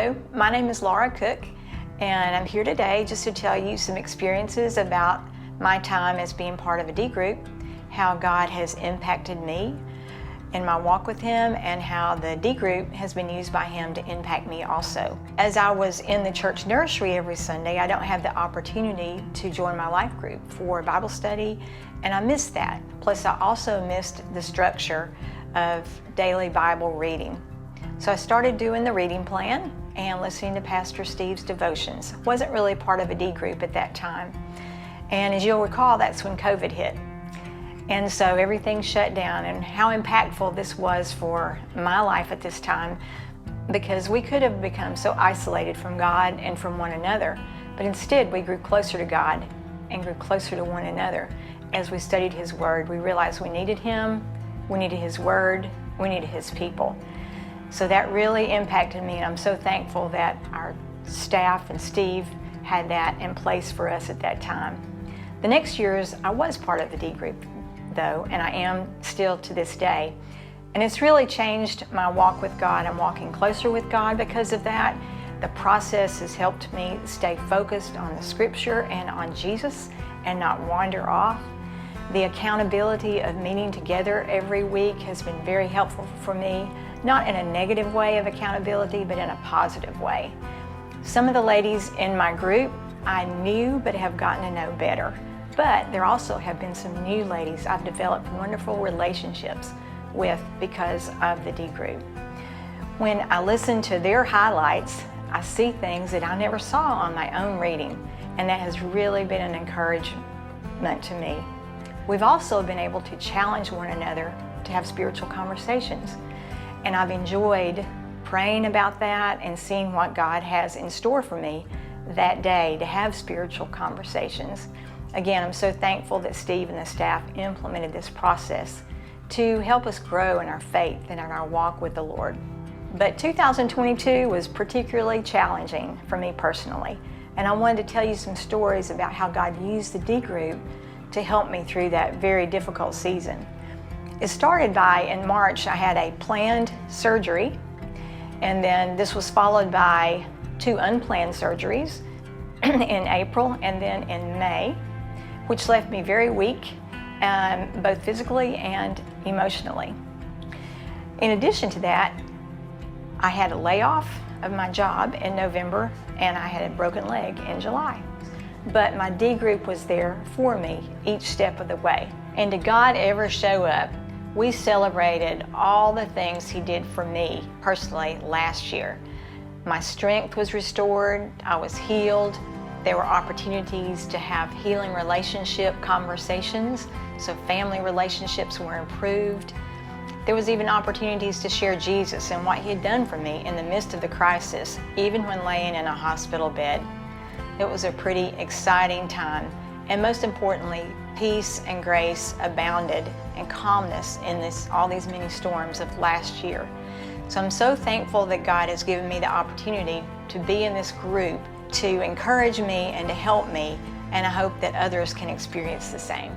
Hello, my name is Laura Cook, and I'm here today just to tell you some experiences about my time as being part of a D group, how God has impacted me in my walk with Him, and how the D group has been used by Him to impact me also. As I was in the church nursery every Sunday, I don't have the opportunity to join my life group for Bible study, and I missed that. Plus, I also missed the structure of daily Bible reading. So I started doing the reading plan and listening to Pastor Steve's devotions. Wasn't really part of a D group at that time. And as you'll recall, that's when COVID hit. And so everything shut down, and how impactful this was for my life at this time, because we could have become so isolated from God and from one another, but instead we grew closer to God and grew closer to one another. As we studied His Word, we realized we needed Him, we needed His Word, we needed His people. So that really impacted me, and I'm so thankful that our staff and Steve had that in place for us at that time. The next years, I was part of the D group though, and I am still to this day. And it's really changed my walk with God. I'm walking closer with God because of that. The process has helped me stay focused on the Scripture and on Jesus and not wander off. The accountability of meeting together every week has been very helpful for me, not in a negative way of accountability, but in a positive way. Some of the ladies in my group I knew but have gotten to know better. But there also have been some new ladies I've developed wonderful relationships with because of the D group. When I listen to their highlights, I see things that I never saw on my own reading, and that has really been an encouragement to me. We've also been able to challenge one another to have spiritual conversations, and I've enjoyed praying about that and seeing what God has in store for me that day to have spiritual conversations. Again, I'm so thankful that Steve and the staff implemented this process to help us grow in our faith and in our walk with the Lord. But 2022 was particularly challenging for me personally, and I wanted to tell you some stories about how God used the D group to help me through that very difficult season. It started by, in March, I had a planned surgery, and then this was followed by 2 unplanned surgeries in April and then in May, which left me very weak, both physically and emotionally. In addition to that, I had a layoff of my job in November, and I had a broken leg in July. But my D group was there for me each step of the way. And did God ever show up? We celebrated all the things He did for me personally last year. My strength was restored, I was healed. There were opportunities to have healing relationship conversations, so family relationships were improved. There was even opportunities to share Jesus and what He had done for me in the midst of the crisis, even when laying in a hospital bed. It was a pretty exciting time, and most importantly, peace and grace abounded and calmness in all these many storms of last year. So I'm so thankful that God has given me the opportunity to be in this group to encourage me and to help me, and I hope that others can experience the same.